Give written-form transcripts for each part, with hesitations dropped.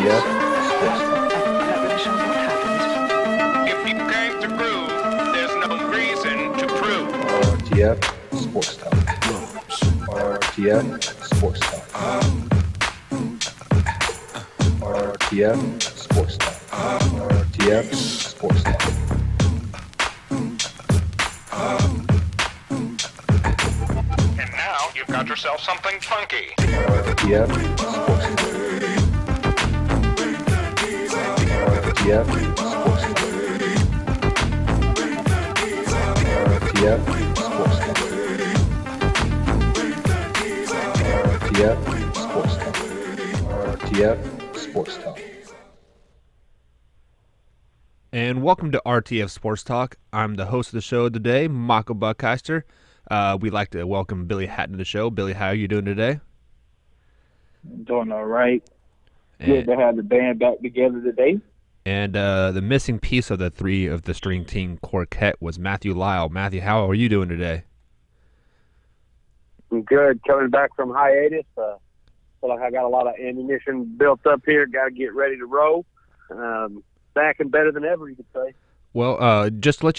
RTF Sports Talk. I'm not really sure what happened. If you came to groove, there's no reason to prove. RTF Sports Talk. RTF Sports Talk. RTF Sports Talk. RTF Sports Talk. And now you've got yourself something funky. RTF Sports Talk. RTF Sports Talk. RTF Sports Talk. RTF Sports Talk. RTF Sports Talk. And welcome to RTF Sports Talk. I'm the host of the show today, Mako Buckheister. We'd like to welcome Billy Hatton to the show. Billy, how are you doing today? Doing all right. Good to have the band back together today. And the missing piece of the three of the string team quartet was Matthew Lyle. Matthew, how are you doing today? I'm good. Coming back from hiatus. Feel like I got a lot of ammunition built up here. Got to get ready to roll. Back and better than ever, you could say. Well, just to let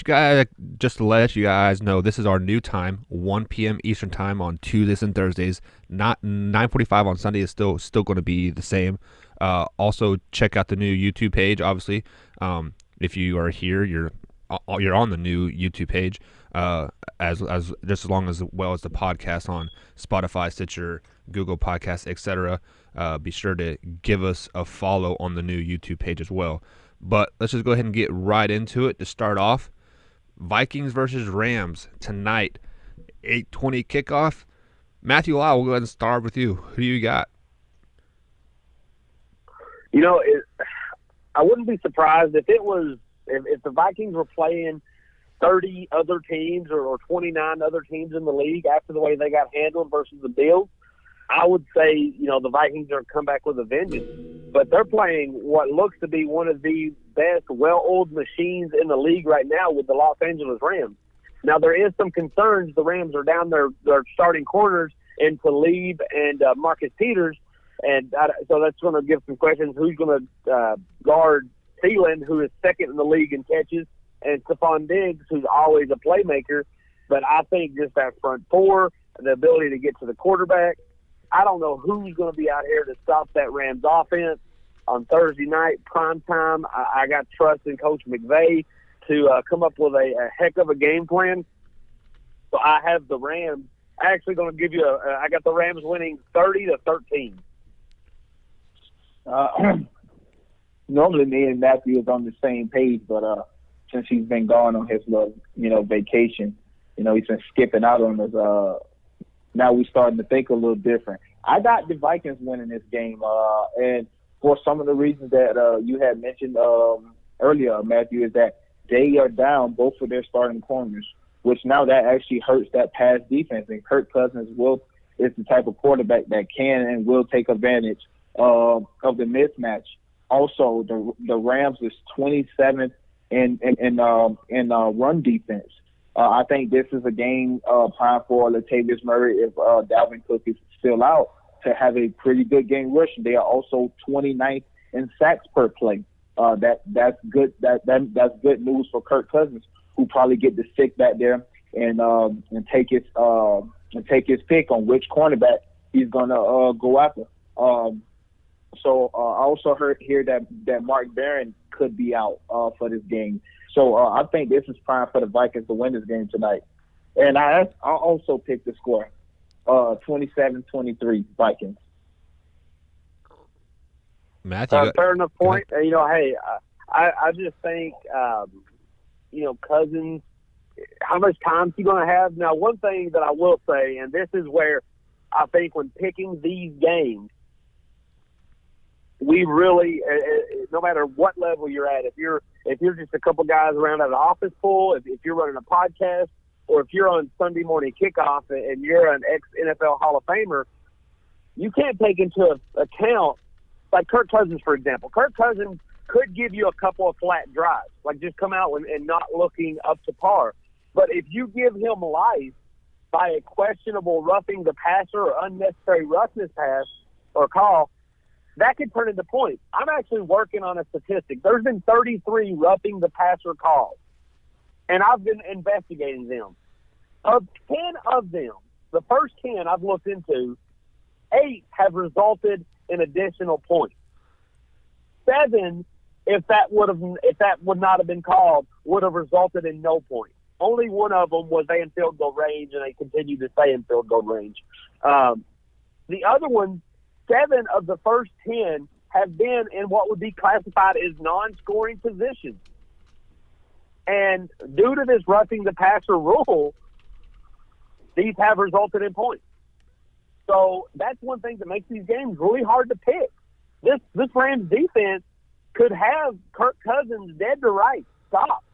you guys know, this is our new time, 1 p.m. Eastern time on Tuesdays and Thursdays. Not 9:45 on Sunday is still going to be the same. Also, check out the new YouTube page. Obviously, if you are here, you're on the new YouTube page. As just as long as well as the podcast on Spotify, Stitcher, Google Podcasts, etc. Be sure to give us a follow on the new YouTube page as well. But let's just go ahead and get right into it to start off. Vikings versus Rams tonight, 8:20 kickoff. Matthew Lyle, we'll go ahead and start with you. Who do you got? You know, I wouldn't be surprised if the Vikings were playing 30 other teams or 29 other teams in the league after the way they got handled versus the Bills. I would say, you know, the Vikings are going to come back with a vengeance. But they're playing what looks to be one of the best, well-oiled machines in the league right now with the Los Angeles Rams. Now, there is some concerns. The Rams are down their starting corners in Talib and Marcus Peters. And so that's going to give some questions. Who's going to guard Thielen, who is second in the league in catches, and Stephon Diggs, who's always a playmaker. But I think just that front four, the ability to get to the quarterback, I don't know who's going to be out here to stop that Rams offense on Thursday night, prime time. I got trust in Coach McVay to come up with a heck of a game plan. So I have the Rams. I'm actually going to give you I got the Rams winning 30-13. Normally me and Matthew is on the same page, but since he's been gone on his little, vacation, he's been skipping out on us. Now we're starting to think a little different. I got the Vikings winning this game, and for some of the reasons that you had mentioned earlier, Matthew, is that they are down both of their starting corners, which now that actually hurts that pass defense. And Kirk Cousins is the type of quarterback that can and will take advantage of the mismatch. Also, the Rams is 27th in run defense. I think this is a game prime for Latavius Murray if Dalvin Cook is still out to have a pretty good game rushing. They are also 29th in sacks per play. That's good. That's good news for Kirk Cousins, who probably get to stick back there and take his pick on which cornerback he's gonna go after. So I also hear that Mark Barron could be out for this game. So I think this is prime for the Vikings to win this game tonight. And I also picked the score, 27-23 Vikings. Matthew, fair enough point. Hey, I just think, Cousins, how much time is he going to have? Now, one thing that I will say, and this is where I think when picking these games, we really, no matter what level you're at, if you're just a couple guys around at an office pool, if you're running a podcast, or if you're on Sunday morning kickoff and you're an ex-NFL Hall of Famer, you can't take into account, like Kirk Cousins, for example. Kirk Cousins could give you a couple of flat drives, like just come out and not looking up to par. But if you give him life by a questionable roughing the passer or unnecessary roughness pass or call, that could turn into points. I'm actually working on a statistic. There's been 33 roughing the passer calls, and I've been investigating them. Of 10 of them, the first 10 I've looked into, 8 have resulted in additional points. 7, if that would not have been called, would have resulted in no points. Only one of them was they in field goal range, and they continued to stay in field goal range. The other ones, 7 of the first 10 have been in what would be classified as non-scoring positions. And due to this roughing the passer rule, these have resulted in points. So that's one thing that makes these games really hard to pick. This Rams defense could have Kirk Cousins dead to right, stop,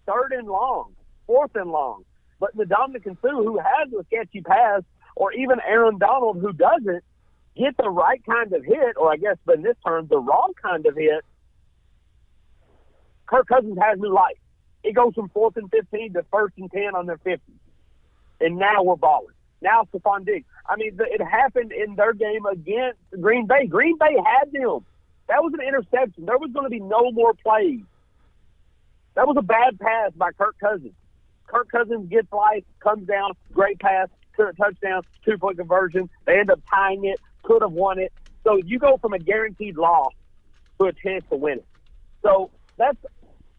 3rd and long, 4th and long. But Ndamukong Suh, who has a sketchy pass, or even Aaron Donald, who doesn't, get the right kind of hit, or I guess in this term, the wrong kind of hit, Kirk Cousins has new life. It goes from 4th and 15 to 1st and 10 on their 50. And now we're balling. Now Stephon Diggs. I mean, it happened in their game against Green Bay. Green Bay had them. That was an interception. There was going to be no more plays. That was a bad pass by Kirk Cousins. Kirk Cousins gets life, comes down, great pass, touchdown, 2-point conversion. They end up tying it, could have won it. So you go from a guaranteed loss to a chance to win it. So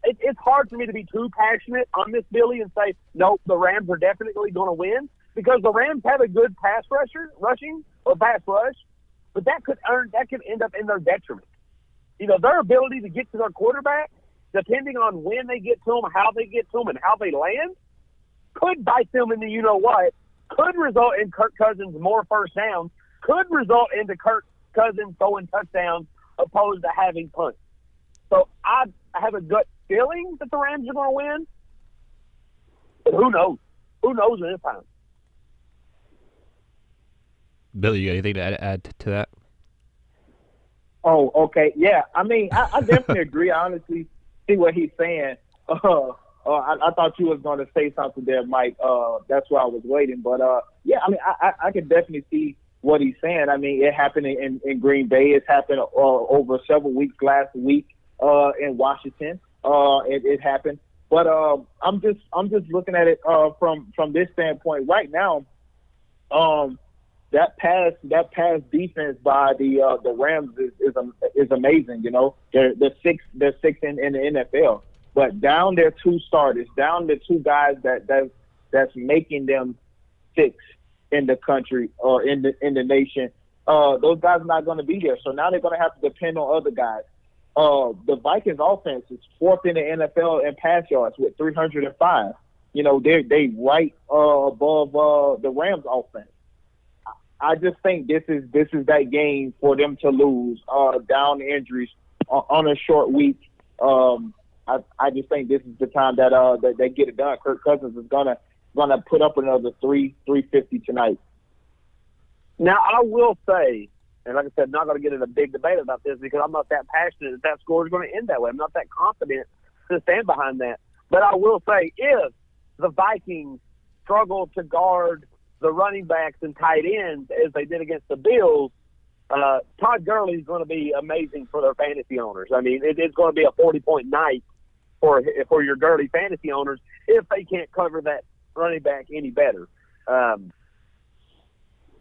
it's hard for me to be too passionate on this, Billy, and say, nope, the Rams are definitely going to win, because the Rams have a good pass rush, but that could end up in their detriment. You know, their ability to get to their quarterback, depending on when they get to them, how they get to them, and how they land, could bite them in the you-know-what, could result in Kirk Cousins more first downs, could result into Kirk Cousins throwing touchdowns opposed to having punts. So I have a gut feeling that the Rams are going to win, but who knows? Who knows at this time? Billy, you got anything to add to that? Oh, okay. Yeah, I mean, I definitely agree. I honestly see what he's saying. I thought you was going to say something there, Mike. That's why I was waiting. But, yeah, I mean, I can definitely see what he's saying. I mean, it happened in Green Bay. It's happened over several weeks last week in Washington. It happened. But I'm just looking at it from this standpoint right now. That pass defense by the Rams is amazing. You know, they're sixth in the NFL. But down their 2 starters, down the 2 guys that's making them 6th in the country or in the nation. Those guys are not going to be there. So now they're going to have to depend on other guys. The Vikings offense is 4th in the NFL in pass yards with 305. You know, they right above the Rams offense. I just think this is that game for them to lose down the injuries on a short week. I just think this is the time that they get it done. Kirk Cousins is gonna put up another 350 tonight. Now I will say, and like I said, I'm not going to get in a big debate about this because I'm not that passionate that score is going to end that way. I'm not that confident to stand behind that. But I will say, if the Vikings struggle to guard the running backs and tight ends as they did against the Bills, Todd Gurley is going to be amazing for their fantasy owners. I mean, it's going to be a 40-point night for your Gurley fantasy owners if they can't cover that running back any better.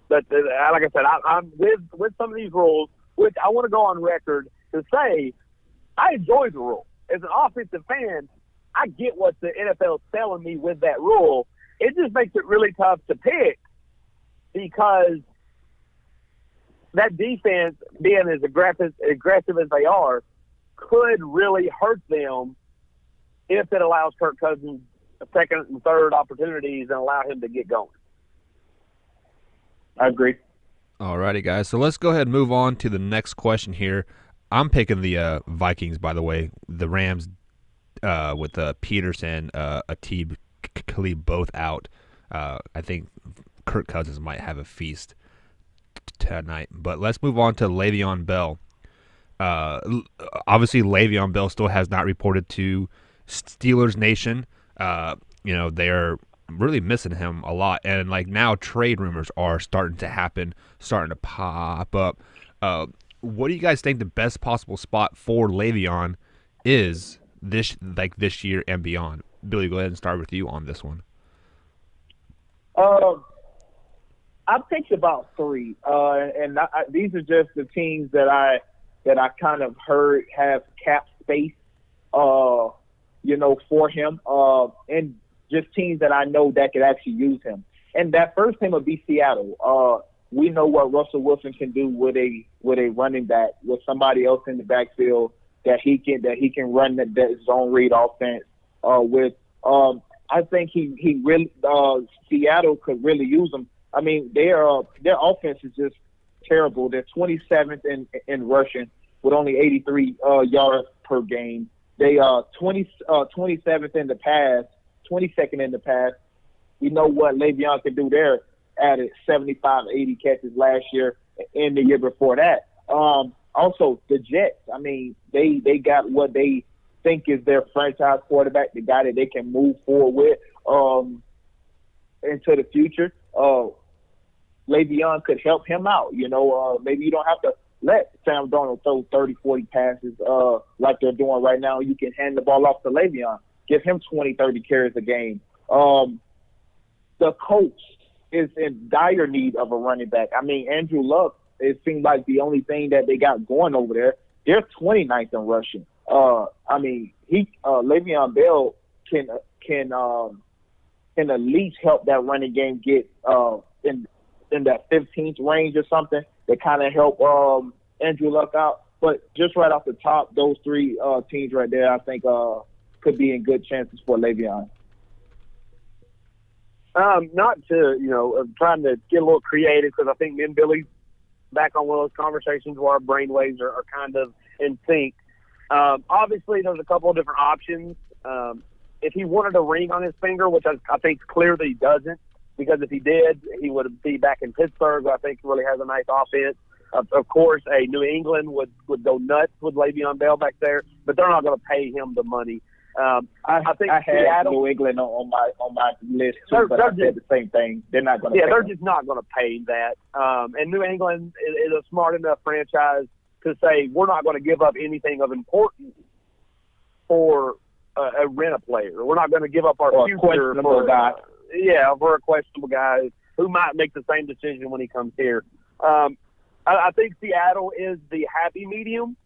But like I said, I'm with some of these rules, which I want to go on record to say I enjoy the rule. As an offensive fan, I get what the NFL is telling me with that rule. It just makes it really tough to pick because that defense, being as aggressive as they are, could really hurt them if it allows Kirk Cousins a 2nd and 3rd opportunities and allow him to get going. I agree. All righty, guys. So let's go ahead and move on to the next question here. I'm picking the Vikings, by the way. The Rams with Peterson, Atib, Khalid both out. I think Kirk Cousins might have a feast tonight. But let's move on to Le'Veon Bell. Obviously, Le'Veon Bell still has not reported to Steelers Nation. They're really missing him a lot. And, now trade rumors are starting to happen, starting to pop up. what do you guys think the best possible spot for Le'Veon is this year and beyond? Billy, go ahead and start with you on this one. I've picked about three, and these are just the teams that I kind of heard have cap space, for him, and just teams that I know that could actually use him. And that first team would be Seattle. We know what Russell Wilson can do with a running back, with somebody else in the backfield that he can run that zone read offense with. I think he really Seattle could really use him. I mean, their offense is just terrible. They're 27th in rushing with only 83 yards per game. They are 27th in the pass, 22nd in the pass. We know what Le'Veon can do there. Added 75, 80 catches last year and the year before that. Also, the Jets, I mean, they got what they think is their franchise quarterback, the guy that they can move forward with into the future. Le'Veon could help him out. Maybe you don't have to let Sam Darnold throw 30, 40 passes like they're doing right now. You can hand the ball off to Le'Veon. Give him 20, 30 carries a game. The coach is in dire need of a running back. I mean, Andrew Luck, it seems like the only thing that they got going over there. They're 29th in rushing. I mean, Le'Veon Bell can at least help that running game get in that 15th range or something that kind of help Andrew Luck out. But just right off the top, those three teams right there, I think could be in good chances for Le'Veon. Not to, trying to get a little creative, because I think me and Billy back on one of those conversations where our brainwaves are kind of in sync. Obviously, there's a couple of different options. If he wanted a ring on his finger, which I think is clear that he doesn't, because if he did, he would be back in Pittsburgh, who I think really has a nice offense. Of course, a New England would go nuts with Le'Veon Bell back there, but they're not going to pay him the money. I think I had Seattle, New England on my list too, but I said the same thing. They're not going to. Yeah, they're him. just not going to pay that. And New England is a smart enough franchise to say we're not going to give up anything of importance for a rent a player. We're not going to give up our future for a guy. For a questionable guy who might make the same decision when he comes here. I think Seattle is the happy medium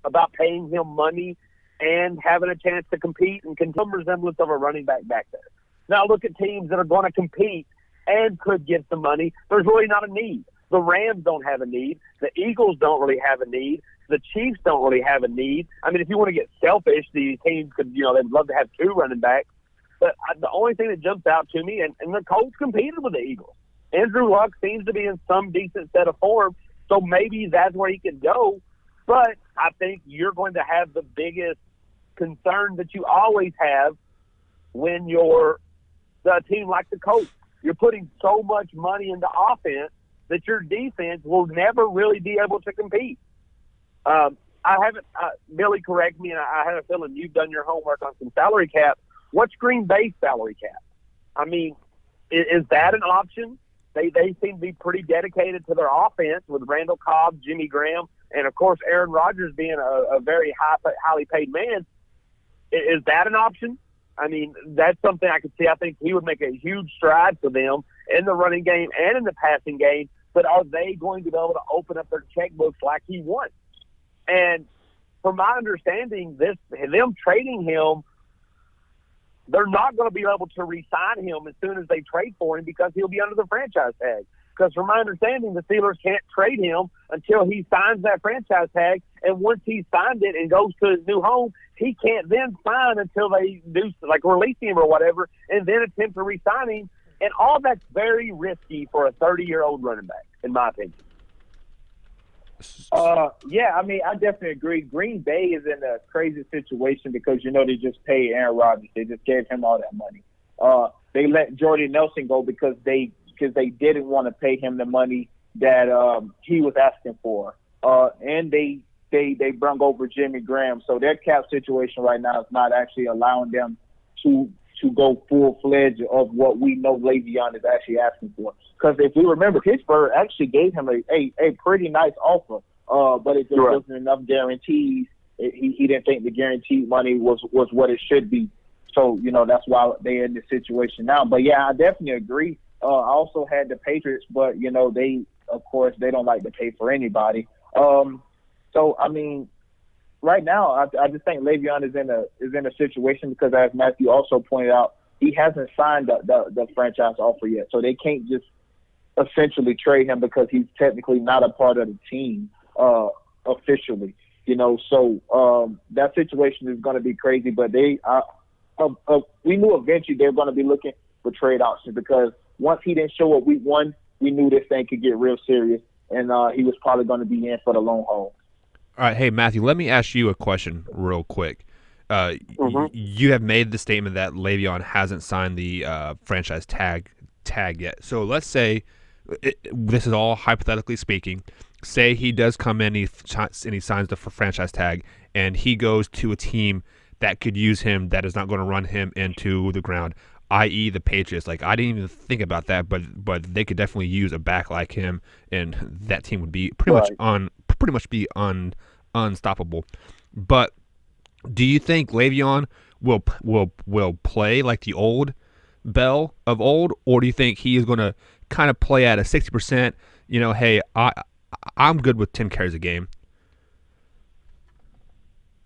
about paying him money and having a chance to compete and can some resemblance of a running back there. Now look at teams that are going to compete and could get some money. There's really not a need. The Rams don't have a need. The Eagles don't really have a need. The Chiefs don't really have a need. I mean, if you want to get selfish, these teams could, they'd love to have two running backs. But the only thing that jumps out to me, and the Colts competed with the Eagles. Andrew Luck seems to be in some decent set of form, so maybe that's where he could go. But I think you're going to have the biggest concern that you always have when you're a team like the Colts. You're putting so much money into offense that your defense will never really be able to compete. Billy, correct me, and I have a feeling you've done your homework on some salary cap. What's Green Bay's salary cap? I mean, is that an option? They seem to be pretty dedicated to their offense with Randall Cobb, Jimmy Graham, and, of course, Aaron Rodgers being a very highly paid man. Is that an option? I mean, that's something I could see. I think he would make a huge stride for them in the running game and in the passing game. But are they going to be able to open up their checkbooks like he wants? And from my understanding, them trading him, they're not going to be able to re-sign him as soon as they trade for him because he'll be under the franchise tag. Because from my understanding, the Steelers can't trade him until he signs that franchise tag. And once he's signed it and goes to his new home, he can't then sign until they do, like, release him or whatever, and then attempt to re-sign him. And all that's very risky for a 30-year-old running back, in my opinion. I mean, I definitely agree. Green Bay is in a crazy situation because, they just paid Aaron Rodgers. They just gave him all that money. They let Jordy Nelson go because they didn't want to pay him the money that he was asking for. And they brung over Jimmy Graham. So their cap situation right now is not actually allowing them to go full-fledged of what we know Le'Veon is actually asking for. Because if we remember, Pittsburgh actually gave him a pretty nice offer but it just wasn't enough guarantees. He didn't think the guaranteed money was what it should be. So, that's why they're in this situation now. But, yeah, I definitely agree. I also had the Patriots, but, they, of course, they don't like to pay for anybody. So, I mean, right now, I just think Le'Veon is in a situation because, as Matthew also pointed out, he hasn't signed the franchise offer yet. So they can't just essentially trade him because he's technically not a part of the team officially. So that situation is going to be crazy. But we knew eventually they were going to be looking for trade options because once he didn't show up week 1, we knew this thing could get real serious, and he was probably going to be in for the long haul. All right, hey, Matthew, let me ask you a question real quick. You have made the statement that Le'Veon hasn't signed the franchise tag yet. So let's say, this is all hypothetically speaking, say he does come in and he signs the franchise tag and he goes to a team that could use him that is not going to run him into the ground, i.e. the Patriots. Like, I didn't even think about that, but they could definitely use a back like him, and that team would be pretty much be unstoppable. But do you think Le'Veon will play like the old Bell of old, or do you think he is going to kind of play at a 60%? Hey, I'm good with 10 carries a game.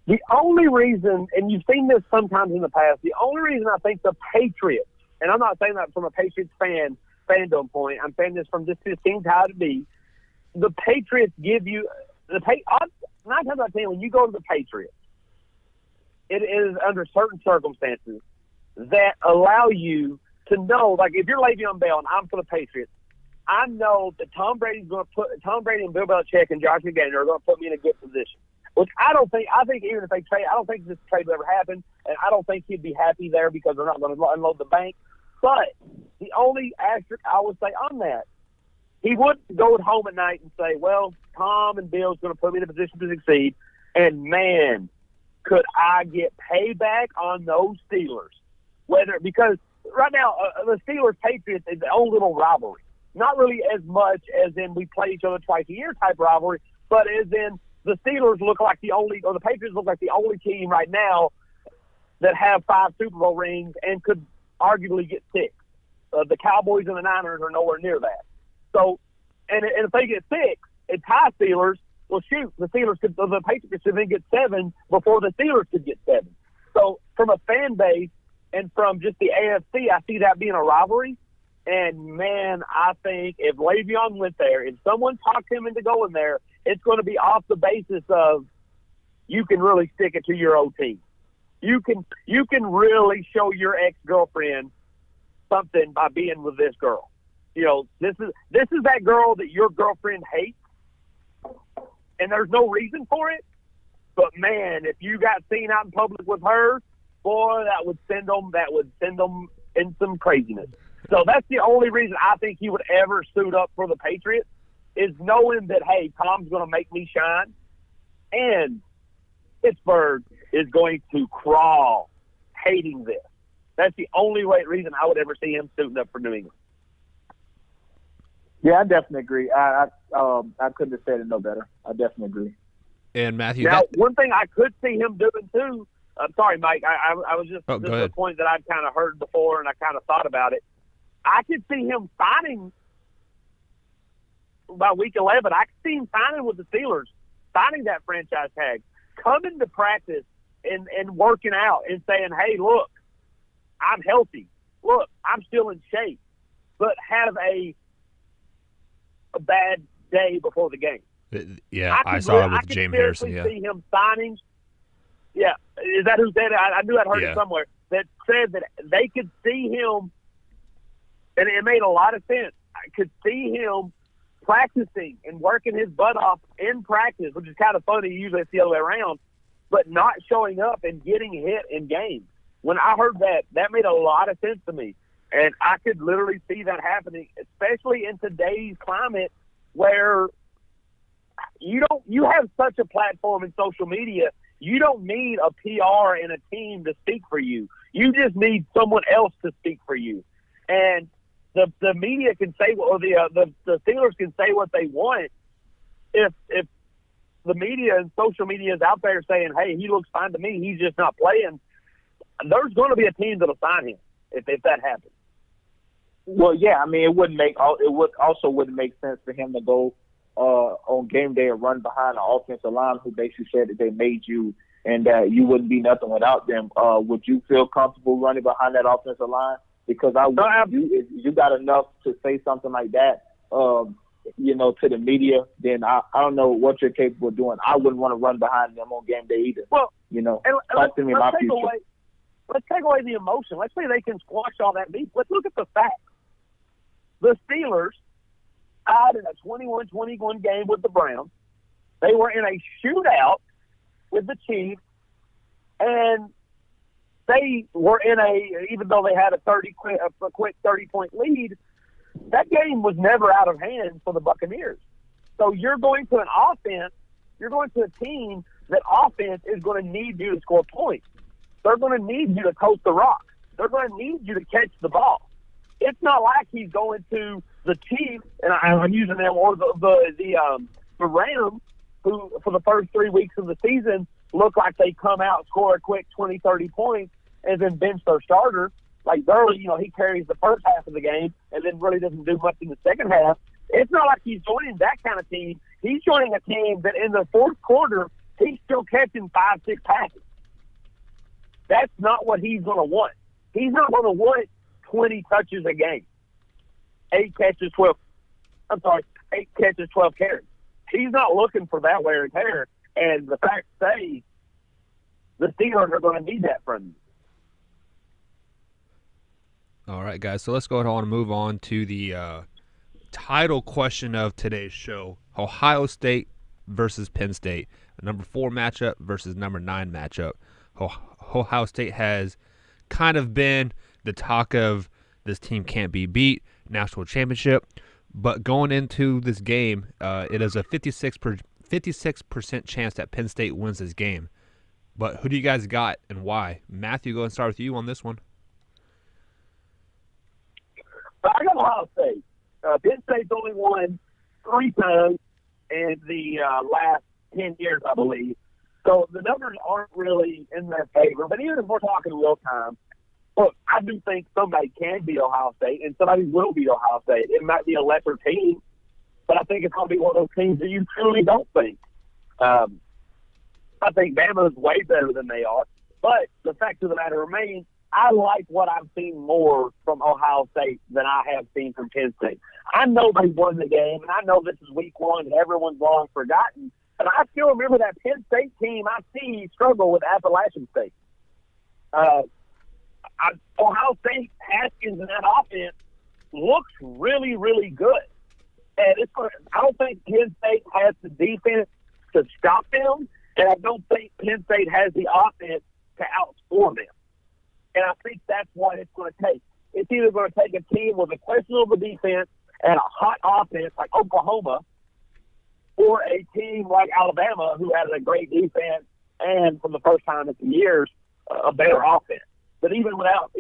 The only reason, and you've seen this sometimes in the past, the only reason I think the Patriots, and I'm not saying that from a Patriots fandom point, I'm saying this from just this seems how to be. The Patriots give you 9 times out of 10 when you go to the Patriots, it is under certain circumstances that allow you to know, like if you're Le'Veon Bell and I'm for the Patriots, I know that Tom Brady and Bill Belichick and Josh McDaniels are going to put me in a good position. Which I think even if they trade, I don't think this trade will ever happen, and I don't think he'd be happy there because they're not going to unload the bank. But the only asterisk I would say on that, he wouldn't go at home at night and say, well, Tom and Bill's going to put me in a position to succeed, and man, could I get payback on those Steelers? Because right now, the Steelers-Patriots is their own little rivalry. Not really as much as in we play each other twice a year type rivalry, but as in the Steelers look like the Patriots look like the only team right now that have 5 Super Bowl rings and could arguably get 6. The Cowboys and the Niners are nowhere near that. So, and if they get 6 and tie Steelers, well, shoot, the Patriots could then get 7 before the Steelers could get 7. So, from a fan base and from just the AFC, I see that being a rivalry. And, man, I think if Le'Veon went there, if someone talked him into going there, it's going to be off the basis of you can really stick it to your old team. You can really show your ex-girlfriend something by being with this girl. This is that girl that your girlfriend hates, and there's no reason for it. But, man, if you got seen out in public with her, boy, that would send them in some craziness. So that's the only reason I think he would ever suit up for the Patriots is knowing that, hey, Tom's going to make me shine, and Pittsburgh is going to crawl hating this. That's the only reason I would ever see him suiting up for New England. Yeah, I definitely agree. I couldn't have said it no better. I definitely agree. And Matthew, now one thing I could see him doing too. I'm sorry, Mike. I was just this is a point that I'd kind of heard before, and I kind of thought about it. I could see him signing by week 11. I could see him signing with the Steelers, signing that franchise tag, coming to practice and working out and saying, hey, look, I'm healthy. Look, I'm still in shape, but have a bad day before the game. Yeah, I saw it with James Harrison. Yeah, see him signing. Yeah, is that who said it? I knew I'd heard it somewhere that said that they could see him, and it made a lot of sense. I could see him practicing and working his butt off in practice, which is kind of funny. Usually it's the other way around, but not showing up and getting hit in games. When I heard that, that made a lot of sense to me, and I could literally see that happening, especially in today's climate where you have such a platform in social media. You don't need a PR and a team to speak for you. You just need someone else to speak for you. And the media can say, or the Steelers can say what they want. If the media and social media is out there saying, hey, he looks fine to me, he's just not playing, there's going to be a team that'll sign him if that happens. Well, yeah, I mean, it wouldn't make sense for him to go on game day and run behind the offensive line who basically said that they made you and that you wouldn't be nothing without them. Would you feel comfortable running behind that offensive line? Because if you got enough to say something like that, to the media, then I don't know what you're capable of doing. I wouldn't want to run behind them on game day either. Well, let's take away the emotion. Let's say they can squash all that beef. Let's look at the facts. The Steelers tied in a 21-21 game with the Browns. They were in a shootout with the Chiefs, and they were even though they had a quick 30-point lead, that game was never out of hand for the Buccaneers. So you're going to a team that offense is going to need you to score points. They're going to need you to coast the rock. They're going to need you to catch the ball. It's not like he's going to the Chiefs, and I'm using them, or the Rams, who for the first 3 weeks of the season look like they come out, score a quick 20, 30 points, and then bench their starter. Like Gurley, he carries the first half of the game and then really doesn't do much in the second half. It's not like he's joining that kind of team. He's joining a team that in the fourth quarter, he's still catching 5-6 passes. That's not what he's going to want. He's not going to want 20 touches a game. 8 catches, 12 carries. He's not looking for that wear and tear. And the facts say the Steelers are going to need that from him. All right, guys, so let's go ahead and move on to the title question of today's show. Ohio State versus Penn State. A number 4 matchup versus number 9 matchup. Ohio State has kind of been the talk of this team can't be beat, national championship. But going into this game, it is a 56% chance that Penn State wins this game. But who do you guys got and why? Matthew, go and start with you on this one. I got Ohio State. Penn State's only won 3 times in the last 10 years, I believe. So the numbers aren't really in their favor. But even if we're talking real time, look, I do think somebody can beat Ohio State, and somebody will beat Ohio State. It might be a lesser team, but I think it's going to be one of those teams that you truly don't think. I think Bama is way better than they are. But the fact of the matter remains, I like what I've seen more from Ohio State than I have seen from Penn State. I know they won the game, and I know this is week 1 and everyone's long forgotten, but I still remember that Penn State team I see struggle with Appalachian State. Ohio State, Haskins and that offense looks really, really good. And I don't think Penn State has the defense to stop them, and I don't think Penn State has the offense to outscore them. And I think that's what it's going to take. It's either going to take a team with a questionable defense and a hot offense like Oklahoma, or a team like Alabama who has a great defense and, for the first time in some years, a better offense. But even without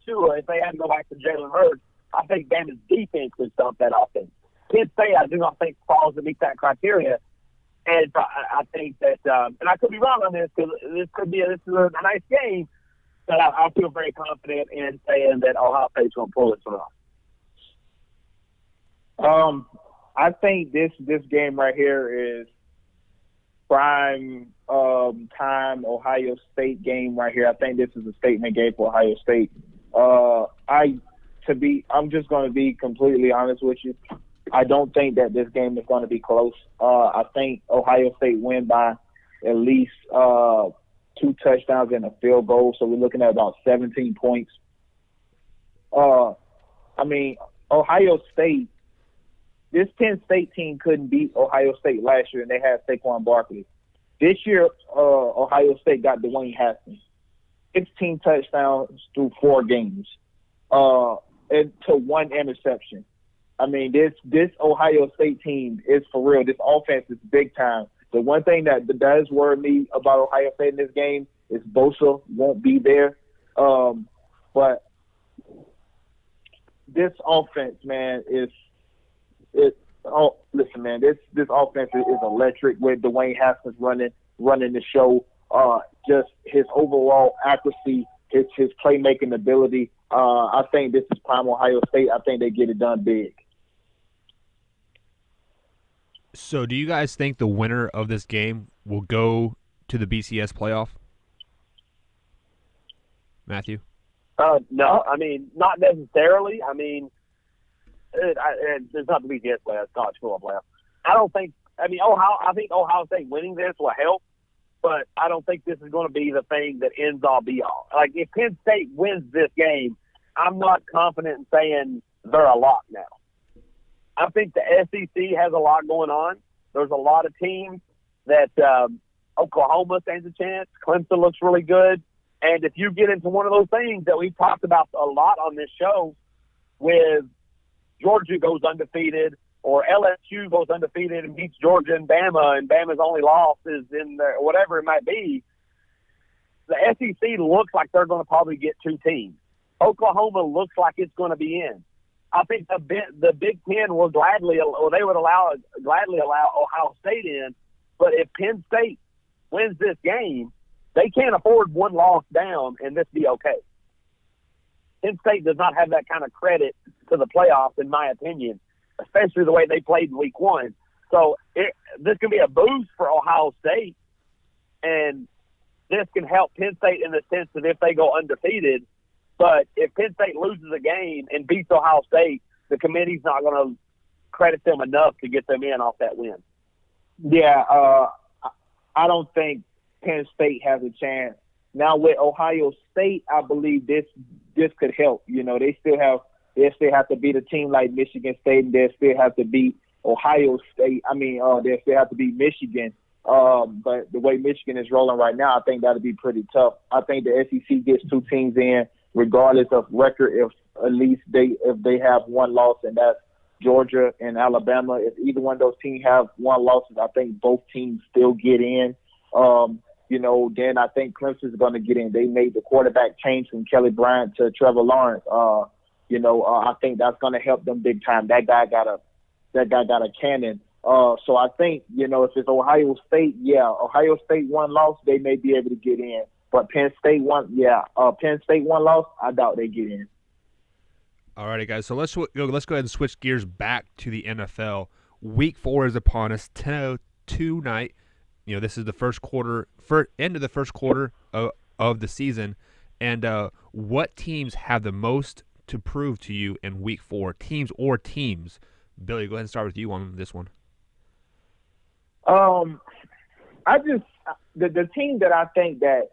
Tua, if they had to go back to Jalen Hurts, I think Bama's defense would stump that offense. Penn State, I do not think falls to meet that criteria. And I think that, and I could be wrong on this because this is a nice game, but I feel very confident in saying that Ohio State's going to pull this one off. I think this game right here is prime time Ohio State game right here. I think this is a statement game for Ohio State. I'm just going to be completely honest with you. I don't think that this game is going to be close. I think Ohio State win by at least 2 touchdowns and a field goal. So we're looking at about 17 points. Ohio State, this Penn State team couldn't beat Ohio State last year, and they had Saquon Barkley. This year, Ohio State got Dwayne Haskins, 16 touchdowns through 4 games, and to 1 interception. I mean, this Ohio State team is for real. This offense is big time. The one thing that does worry me about Ohio State in this game is Bosa won't be there. But this offense, man, Oh, listen, man, this offense is electric with Dwayne Haskins running the show. Just his overall accuracy, his playmaking ability. I think this is prime Ohio State. I think they get it done big. So do you guys think the winner of this game will go to the BCS playoff? Matthew? No, I mean, not necessarily. I mean, it's not the BCS playoff, it's college football playoff. I think Ohio State winning this will help, but I don't think this is going to be the thing that ends all be all. Like, if Penn State wins this game, I'm not confident in saying they're a lock now. I think the SEC has a lot going on. There's a lot of teams that Oklahoma stands a chance. Clemson looks really good. And if you get into one of those things that we've talked about a lot on this show, with Georgia goes undefeated or LSU goes undefeated and beats Georgia and Bama's only loss is in there, whatever it might be, the SEC looks like they're going to probably get two teams. Oklahoma looks like it's going to be in. I think the Big Ten will gladly allow Ohio State in, but if Penn State wins this game, they can't afford one loss down and this be okay. Penn State does not have that kind of credit to the playoffs, in my opinion, especially the way they played in week one. So this can be a boost for Ohio State, and this can help Penn State in the sense that if they go undefeated, but if Penn State loses a game and beats Ohio State, the committee's not going to credit them enough to get them in off that win. Yeah, I don't think Penn State has a chance. Now with Ohio State, I believe this could help. You know, they still have to beat a team like Michigan State, and they still have to beat Ohio State. They still have to beat Michigan. But the way Michigan is rolling right now, I think that'll be pretty tough. I think the SEC gets two teams in, regardless of record. If at least if they have one loss, and that's Georgia and Alabama. If either one of those teams have one loss, I think both teams still get in. Then I think Clemson's going to get in. They made the quarterback change from Kelly Bryant to Trevor Lawrence. I think that's going to help them big time. That guy got a cannon. So I think, if it's Ohio State, Ohio State one loss, they may be able to get in. But Penn State one loss, I doubt they get in. All righty, guys. So let's go ahead and switch gears back to the NFL. Week 4 is upon us. 10:02 night. This is the end of the first quarter of the season. And what teams have the most to prove to you in Week 4? Teams or teams? Billy, go ahead and start with you on this one. The team that I think that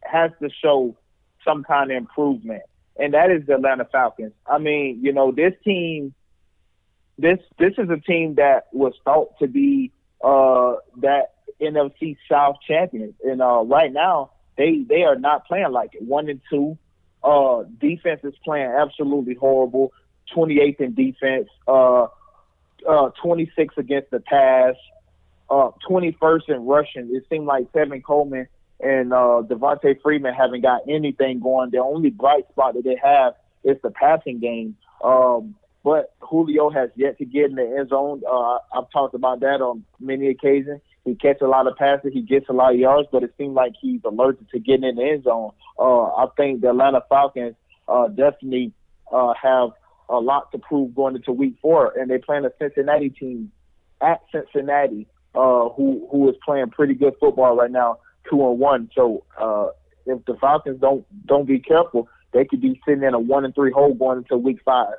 has to show some kind of improvement, and that is the Atlanta Falcons. This team, this is a team that was thought to be that NFC South champions, and right now they are not playing like it. 1-2. Defense is playing absolutely horrible. 28th in defense. 26th against the pass. 21st in rushing. It seemed like Tevin Coleman and Devontae Freeman haven't got anything going. The only bright spot that they have is the passing game. But Julio has yet to get in the end zone. I've talked about that on many occasions. He catches a lot of passes. He gets a lot of yards, but it seems like he's allergic to getting in the end zone. I think the Atlanta Falcons definitely have a lot to prove going into Week 4, and they're playing a Cincinnati team at Cincinnati, who is playing pretty good football right now, 2-1. So if the Falcons don't be careful, they could be sitting in a 1-3 hole going into Week 5.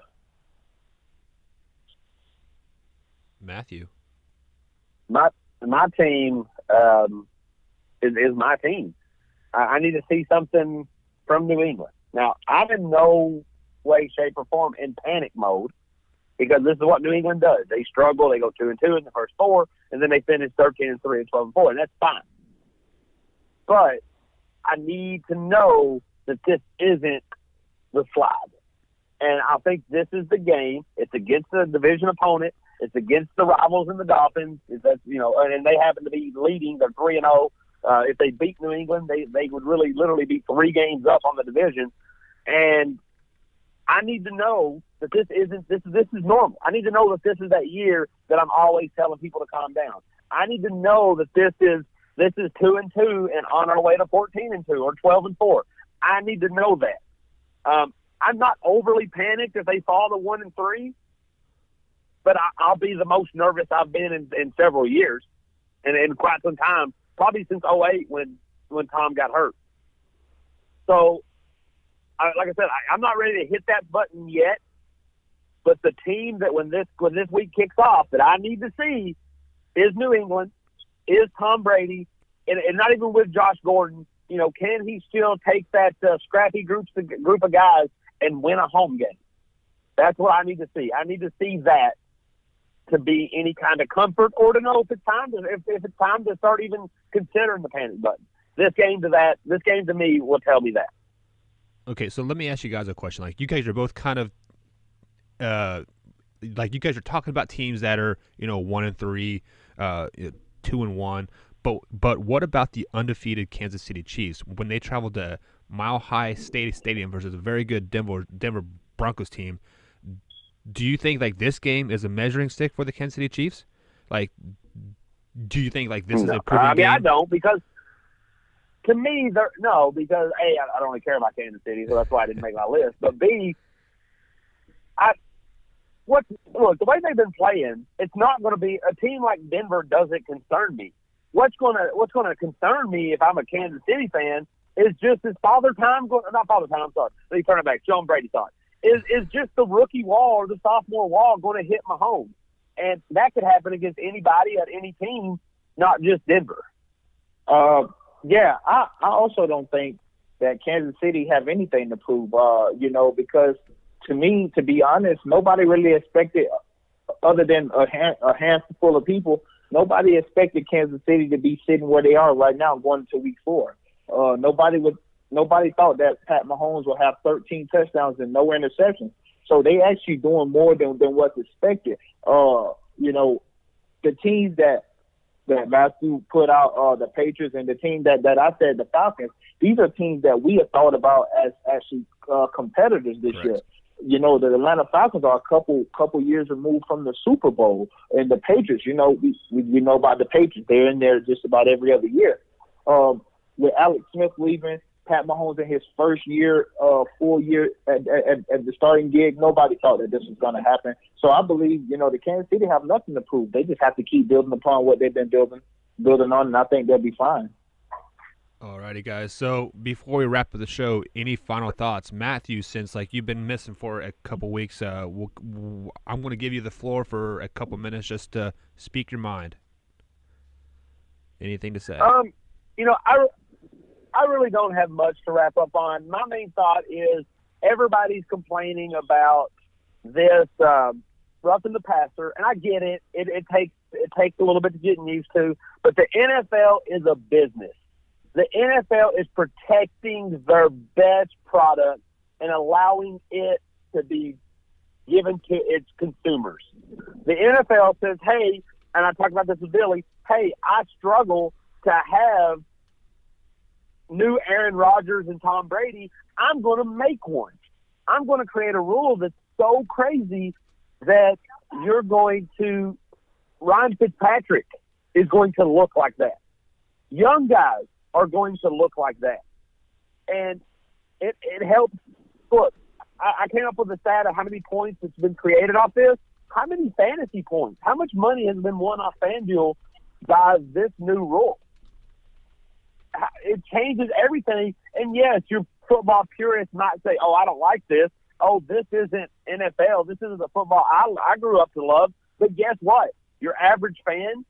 Matthew, my team is my team. I need to see something from New England. Now, I'm in no way, shape, or form in panic mode, because this is what New England does. They struggle. They go 2-2 in the first 4, and then they finish 13-3 and 12-4, and that's fine. But I need to know that this isn't the slide. And I think this is the game. It's against a division opponent. It's against the rivals in the Dolphins. And they happen to be leading. They're 3-0. If they beat New England, they would really literally be 3 games up on the division. And I need to know that this is normal. I need to know that this is that year that I'm always telling people to calm down. I need to know that this is 2-2 and on our way to 14-2 or 12-4. I need to know that. I'm not overly panicked if they fall to 1-3, but I'll be the most nervous I've been in several years, and in quite some time, probably since 2008 when Tom got hurt. So, like I said, I'm not ready to hit that button yet. But the team that when this week kicks off that I need to see is New England, is Tom Brady, and not even with Josh Gordon. You know, can he still take that scrappy group of guys and win a home game? That's what I need to see. I need to see that to be any kind of comfort, or to know if it's time to start even considering the panic button. This game to me will tell me that. Okay, so let me ask you guys a question. Like, you guys are both kind of like, you guys are talking about teams that are 1-3, 2-1. But what about the undefeated Kansas City Chiefs when they traveled to Mile High Stadium versus a very good Denver Broncos team? Do you think like this game is a measuring stick for the Kansas City Chiefs? Like, do you think like this is a proving game? I don't, because to me, because A, I don't really care about Kansas City, so that's why I didn't make my list. But B, look, the way they've been playing, it's not going to be a team like Denver doesn't concern me. What's going to concern me if I'm a Kansas City fan is just his Sean Brady thought. Is just the rookie wall or the sophomore wall going to hit Mahomes? And that could happen against anybody at any team, not just Denver. Yeah, I also don't think that Kansas City have anything to prove, because to me, to be honest, nobody really expected, other than a handful of people, nobody expected Kansas City to be sitting where they are right now going to week 4. Nobody thought that Pat Mahomes would have 13 touchdowns and no interceptions. So they actually doing more than what's expected. The teams that Matthew put out, the Patriots, and the team that I said, the Falcons, these are teams that we have thought about as actually competitors this year. The Atlanta Falcons are a couple years removed from the Super Bowl, and the Patriots, we know about the Patriots. They're in there just about every other year. With Alex Smith leaving, Pat Mahomes in his first year, full year at the starting gig, nobody thought that this was going to happen. So I believe, the Kansas City have nothing to prove. They just have to keep building upon what they've been building on, and I think they'll be fine. All righty, guys. So before we wrap up the show, any final thoughts? Matthew, since you've been missing for a couple weeks, I'm going to give you the floor for a couple minutes just to speak your mind. Anything to say? I really don't have much to wrap up on. My main thought is everybody's complaining about this roughing the passer, and I get it. It takes a little bit to get used to, but the NFL is a business. The NFL is protecting their best product and allowing it to be given to its consumers. The NFL says, hey, and I talked about this with Billy, hey, I struggle to have new Aaron Rodgers and Tom Brady. I'm going to make one. I'm going to create a rule that's so crazy that Ryan Fitzpatrick is going to look like that. Young guys are going to look like that. And it helps. Look, I came up with a stat of how many points that's been created off this. How many fantasy points? How much money has been won off FanDuel by this new rule? It changes everything. And yes, your football purists might say, oh, I don't like this. Oh, this isn't NFL. This isn't the football I grew up to love. But guess what? Your average fan,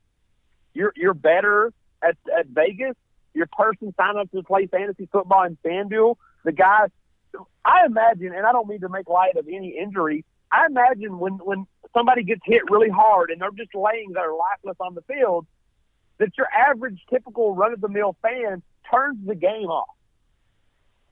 you're better at Vegas. Your person signed up to play fantasy football in FanDuel. The guys, I imagine, and I don't mean to make light of any injury, I imagine when somebody gets hit really hard and they're just laying there lifeless on the field, that your average typical run-of-the-mill fan turns the game off.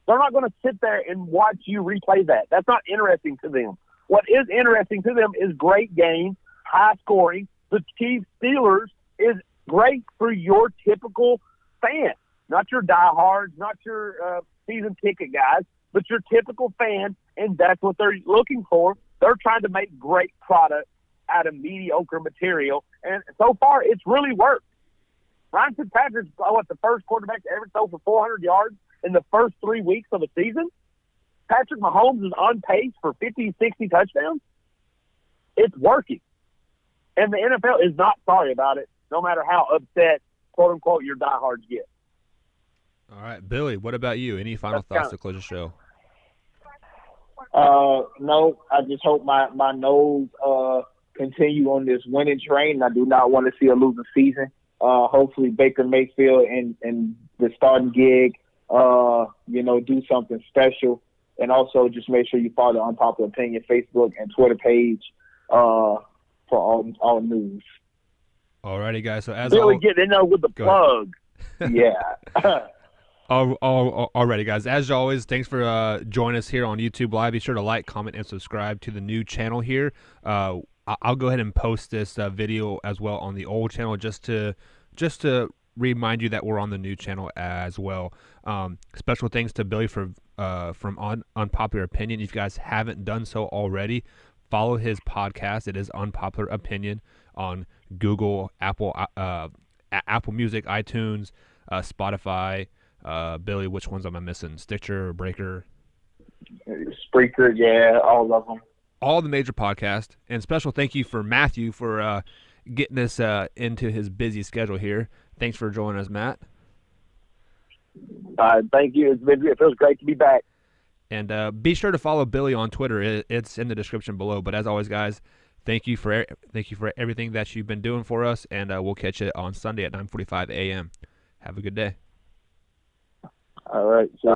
They're not going to sit there and watch you replay that. That's not interesting to them. What is interesting to them is great games, high scoring. The Chiefs-Steelers is great for your typical fan, not your diehards, not your season ticket guys, but your typical fan. and that's what they're looking for. They're trying to make great product out of mediocre material, and so far it's really worked. Ryan Fitzpatrick's the first quarterback to ever throw for 400 yards in the first 3 weeks of a season. Patrick Mahomes is on pace for 50, 60 touchdowns. It's working. And the NFL is not sorry about it, no matter how upset, quote-unquote, your diehards get. All right, Billy, what about you? Any final thoughts to close the show? No, I just hope my Noles continue on this winning train. I do not want to see a losing season. Hopefully Baker Mayfield and the starting gig, do something special. And also just make sure you follow the Unpopular Opinion Facebook and Twitter page for all news. Alrighty, guys. So as Billy getting in there with the plug. Yeah. Alrighty, guys. As always, thanks for joining us here on YouTube Live. Be sure to like, comment, and subscribe to the new channel here. I'll go ahead and post this video as well on the old channel just to remind you that we're on the new channel as well. Special thanks to Billy from Unpopular Opinion. If you guys haven't done so already, follow his podcast. It is Unpopular Opinion on Google, Apple Music, iTunes, Spotify. Billy, which ones am I missing? Stitcher, Breaker? Spreaker, yeah, all of them. All the major podcasts. And special thank you for Matthew for getting us into his busy schedule here. Thanks for joining us, Matt. Thank you. It feels great to be back. And be sure to follow Billy on Twitter. It's in the description below. But as always, guys, thank you for everything that you've been doing for us. And we'll catch you on Sunday at 9:45 a.m. Have a good day. All right. So